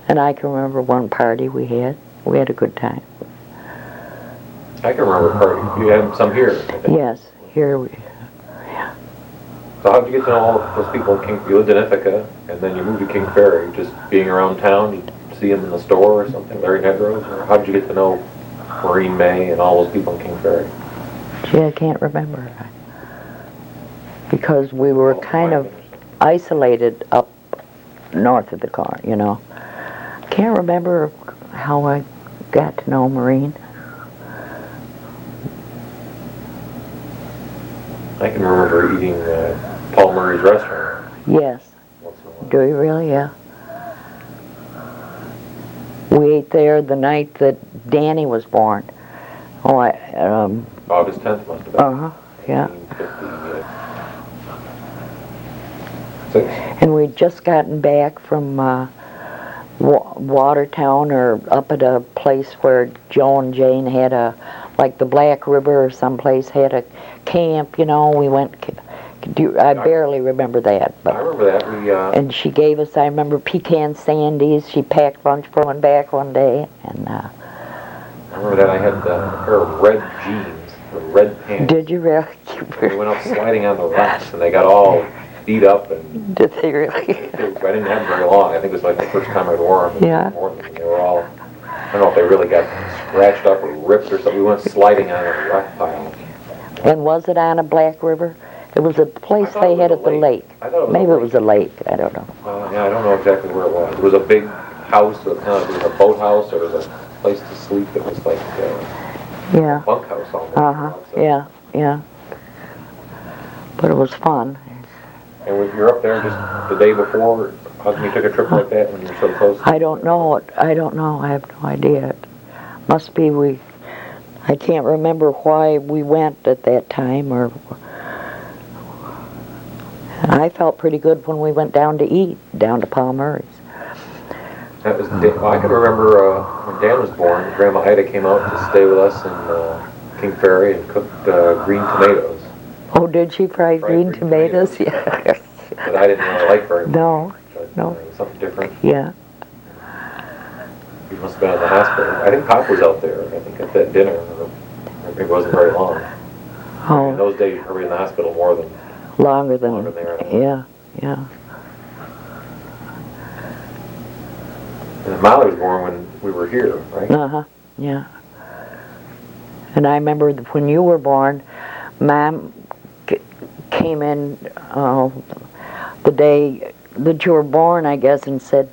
And I can remember one party we had. We had a good time. I can remember a party. You had some here, I think. Yes, here we... So how did you get to know all those people in King? You lived in Ithaca, and then you moved to King Ferry. Just being around town, you see them in the store or something, Larry Nedrose? Or how did you get to know Maureen May and all those people in King Ferry? Gee, I can't remember. Because we were kind of isolated up north of the car, Can't remember how I got to know Maureen. I can remember eating Paul Murray's restaurant. Yes. Do you really? Yeah. We ate there the night that Danny was born. Oh, August 10th must have been. Yeah. 1956. And we'd just gotten back from Watertown, or up at a place where Joe and Jane had like the Black River or someplace, had a camp, we went, I barely remember that. But, I remember that. And she gave us, I remember, pecan sandies. She packed lunch for one back one day. And I remember that I had a pair of red jeans red pants. Did you really? We went up sliding on the rocks, and they got all beat up. And Did they really? I didn't have them very long. I think it was like the first time I'd worn them. Yeah. And they were all, I don't know if they really got scratched up or ripped or something. We went sliding on a rock pile. And was it on a Black River? It was a place they had at the lake. I thought it was Maybe it was a lake. I don't know. Yeah, I don't know exactly where it was. It was a big house. It was a boathouse. There was a place to sleep that was like yeah. a bunkhouse almost. Yeah, yeah. But it was fun. And when you're up there just the day before, how come you took a trip like that when you were so close? I don't know. I don't know. I have no idea. Must be I can't remember why we went at that time, or I felt pretty good when we went down to eat, down to Paul Murray's. That was, well, I can remember when Dan was born, Grandma Ida came out to stay with us in King Ferry and cooked green tomatoes. Oh, did she fry green tomatoes? Yeah. But I didn't really like very much. No, but, no. It was something different. Yeah. He must have been in the hospital. I think Pop was out there, I think, at that dinner. It wasn't very long. Oh. In those days, probably in the hospital more than... Longer than there. Yeah, yeah. And Molly was born when we were here, right? Yeah. And I remember when you were born, Mom came in the day that you were born, I guess, and said,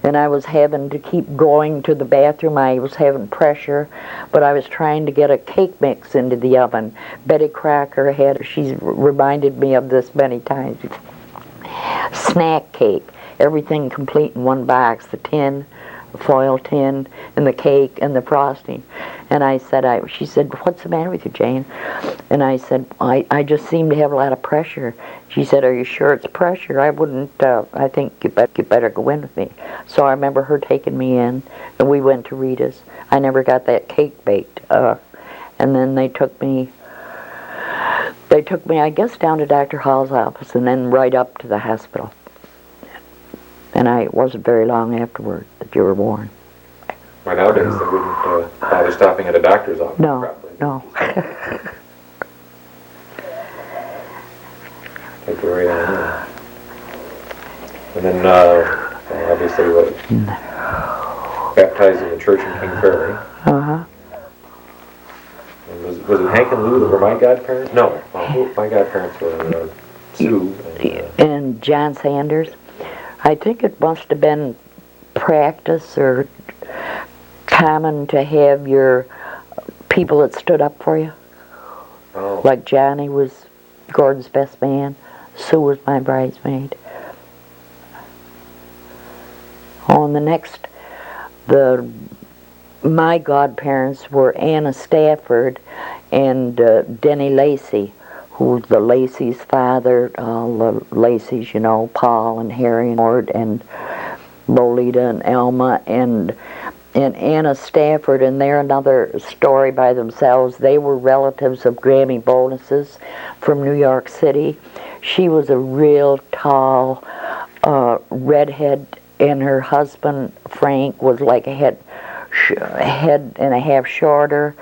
and I was having to keep going to the bathroom. I was having pressure, but I was trying to get a cake mix into the oven. Betty Crocker she's reminded me of this many times. Snack cake, everything complete in one box, the tin, the foil tin, and the cake, and the frosting. And I said, she said, what's the matter with you, Jane? And I said, I just seem to have a lot of pressure. She said, are you sure it's pressure? I wouldn't, I think you better go in with me. So I remember her taking me in, and we went to Rita's. I never got that cake baked. And then they took me, I guess, down to Dr. Hall's office, and then right up to the hospital. And it wasn't very long afterward that you were born. Right, nowadays they wouldn't bother stopping at a doctor's office. No, probably. no. Take you right on in. And then, obviously, baptized in the church in King Ferry. And was it Hank and Lou that were my godparents? No, my godparents were Sue and John Sanders. I think it must have been practice or common to have your people that stood up for you. Oh. Like Johnny was Gordon's best man. Sue was my bridesmaid. Oh, and my godparents were Anna Stafford and Denny Lacey, who's the Lacey's father. The Lacey's, you know, Paul and Harry and Ward and Lolita and Elma and Anna Stafford, and they're another story by themselves. They were relatives of Grammy Bonuses from New York City. She was a real tall redhead, and her husband Frank was like a head and a half shorter.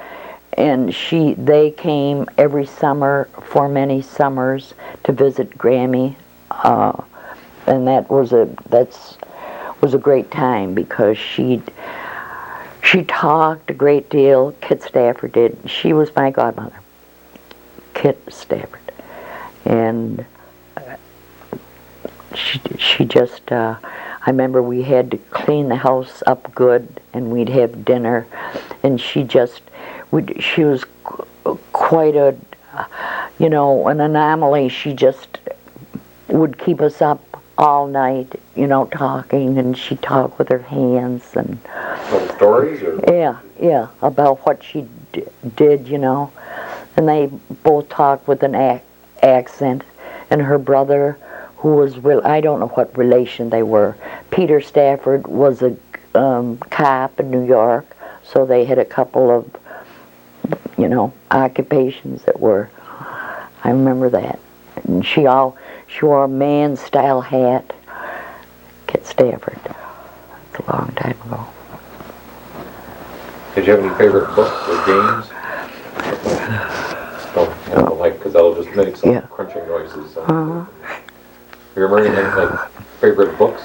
And they came every summer for many summers to visit Grammy, and that was a great time because she talked a great deal. Kit Stafford did. She was my godmother, Kit Stafford, and she just. I remember we had to clean the house up good, and we'd have dinner, and she was quite an anomaly. She just would keep us up all night, talking, and she'd talk with her hands and. Stories? Or? Yeah, about what she did, and they both talked with an accent, and her brother, who was I don't know what relation they were. Peter Stafford was a cop in New York, so they had a couple of occupations that were. I remember that, and she wore a man style hat. Kit Stafford. That's a long time ago. Did you have any favorite books or games Don't like, because that'll just make some Yeah. crunching noises. So. You remember any like favorite books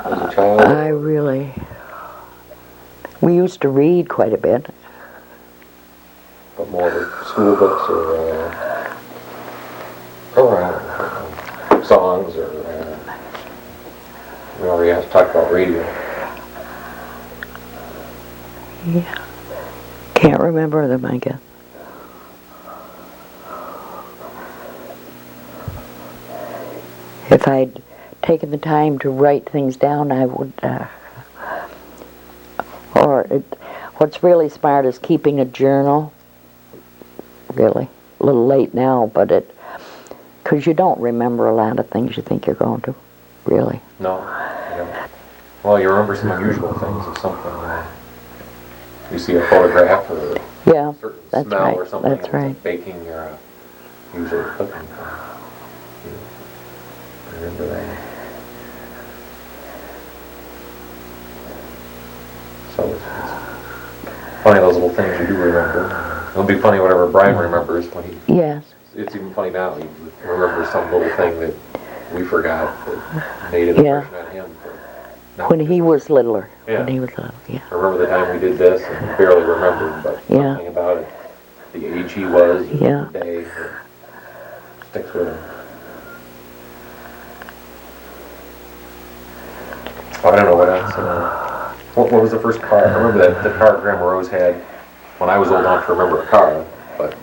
as a child? We used to read quite a bit. But more like school books or songs or we already have to talk about radio. Yeah. Can't remember them, I guess. If I'd taken the time to write things down, I would, what's really smart is keeping a journal. Really. A little late now, but because you don't remember a lot of things you think you're going to. Really. No. Yeah. Well, you remember some unusual things or something. You see a photograph or a certain smell or something. That's right. Like baking or usually cooking. I remember that. So it's funny those little things you do remember. It'll be funny whatever Brian remembers when he. Yes. It's even funny now. He remembers some little thing that we forgot that made an impression on him. When he was littler. Yeah. When he was little, yeah. I remember the time we did this and barely remembered, but nothing about it. The age he was, the day, it sticks with him. I don't know what else. What was the first car? I remember that the car Grandma Rose had when I was old enough to remember a car, but.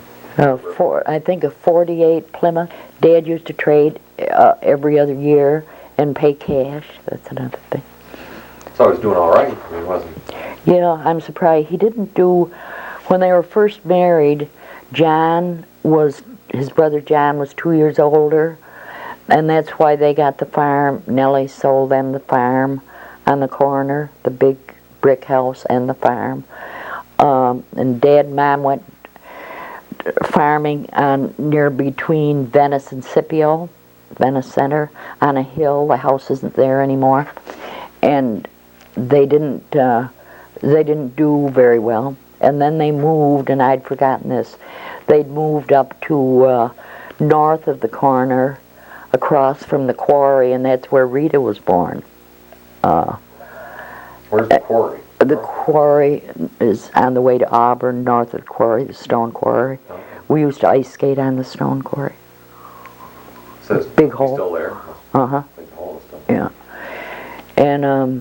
I think a 48 Plymouth. Dad used to trade every other year and pay cash. That's another thing. So I was doing all right. I mean, he wasn't. Yeah, I'm surprised. He didn't do, when they were first married, his brother John was 2 years older, and that's why they got the farm. Nellie sold them the farm on the corner, the big brick house and the farm. And Dad and Mom went farming near between Venice and Scipio, Venice Center, on a hill. The house isn't there anymore. And they didn't do very well. And then they moved, and I'd forgotten this. They'd moved up to north of the corner, across from the quarry, and that's where Rita was born. Where's the quarry? The quarry is on the way to Auburn, north of the quarry, the stone quarry. Okay. We used to ice skate on the stone quarry. So it's big hole. Still there? Uh-huh. Big hole is still there. Yeah.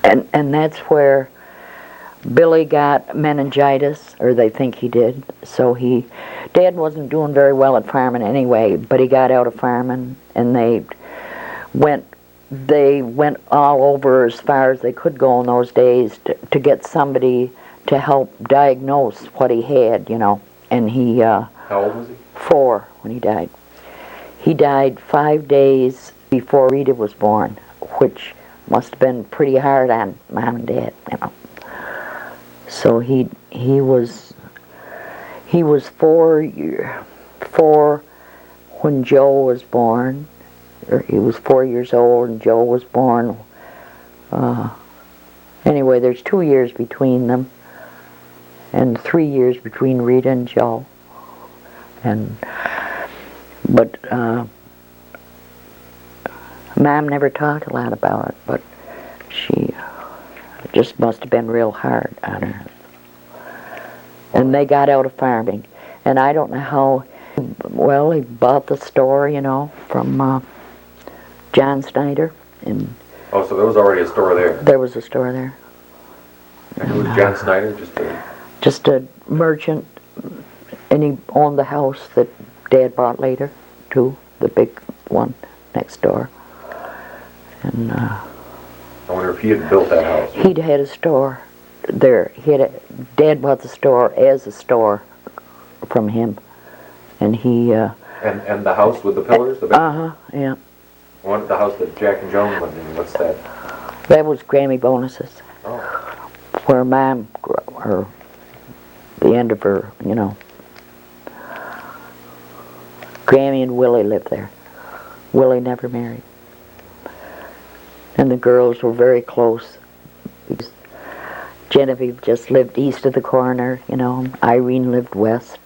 And that's where Billy got meningitis, or they think he did. So Dad wasn't doing very well at farming anyway, but he got out of farming, and they went all over as far as they could go in those days to get somebody to help diagnose what he had, And he... How old was he? 4 when he died. He died 5 days before Rita was born, which must have been pretty hard on Mom and Dad, So he was 4 when Joe was born. He was 4 years old and Joe was born. Anyway, there's 2 years between them and 3 years between Rita and Joe. But Mom never talked a lot about it, but it just must have been real hard on her. And they got out of farming. And I don't know how, he bought the store, from John Snyder. So there was already a store there? There was a store there. And who was John Snyder? Just a merchant, and he owned the house that Dad bought later, too, the big one next door. And I wonder if he had built that house. He'd had a store there. Dad bought the store as a store from him, and he. And the house with the pillars, the big. Yeah. The house that Jack and Joan lived in. What's that? That was Grammy Bonuses. Oh. Where Mom, the end of her, Grammy and Willie lived there. Willie never married. And the girls were very close. Genevieve just lived east of the corner, you know. Irene lived west.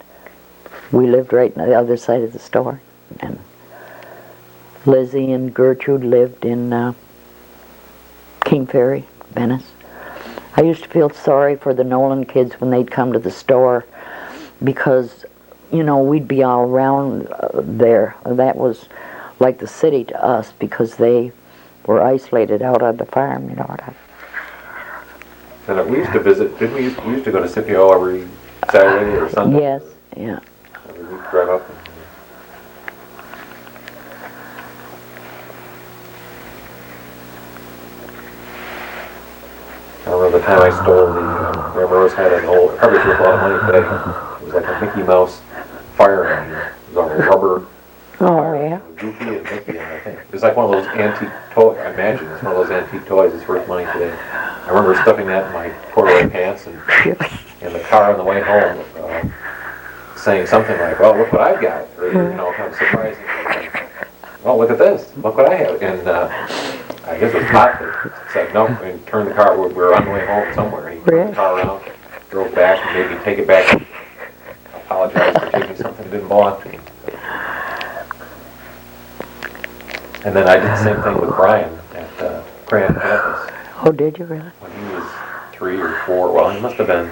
We lived right on the other side of the store. And Lizzie and Gertrude lived in King Ferry, Venice. I used to feel sorry for the Nolan kids when they'd come to the store because, you know, we'd be all around there. That was like the city to us because they were isolated out on the farm, you know what I mean? And we used to visit, didn't we? We used to go to Scipio every Saturday or Sunday. Yes, yeah. We'd drive up. I remember the time I stole the, Rose had an old, probably worth a lot of money today. It was like a Mickey Mouse fire engine. It was all rubber. Oh, yeah. Goofy and Mickey, I think. It was like one of those antique toys, I imagine. It's one of those antique toys that's worth money today. I remember stuffing that in my corduroy pants and in the car on the way home, saying something like, well, look what I've got. Or, you know, kind of surprising. Well, look at this. Look what I have. And I guess it was Pop that said no, and turned the car. We were on the way home somewhere. And he turned the car around, drove back, and made me take it back. And apologize for taking something that didn't belong to me. And then I did the same thing with Brian at Grand Campus. Oh, did you really? When he was 3 or 4, well, he must have been,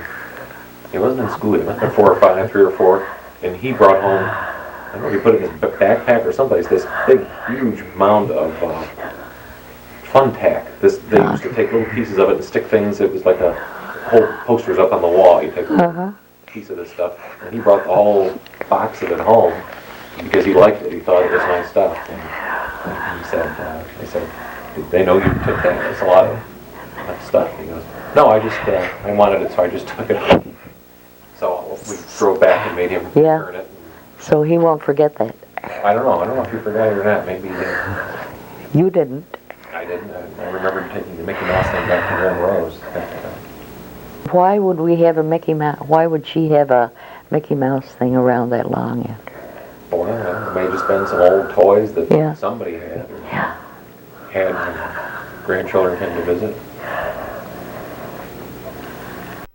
he wasn't in school, he must have been 4 or 5, 3 or 4, and he brought home, I don't know if he put it in his backpack or someplace, this big, huge mound of fun tack. They used to take little pieces of it and stick things, it was like a whole posters up on the wall. You take a little piece of this stuff, and he brought the whole box of it home because he liked it, he thought it was nice stuff. And he said, I said, did they know you took that? It's a lot of stuff. He goes, no, I wanted it, so I just took it. So we drove back and made him return it. So he won't forget that. I don't know if you forgot it or not. Maybe he did. You didn't. I didn't. I remember taking the Mickey Mouse thing back to Grand Rose. Why would we have a Mickey Mouse? Why would she have a Mickey Mouse thing around that long yet? Well, it may have just been some old toys that somebody had. Yeah. Had when grandchildren came to visit.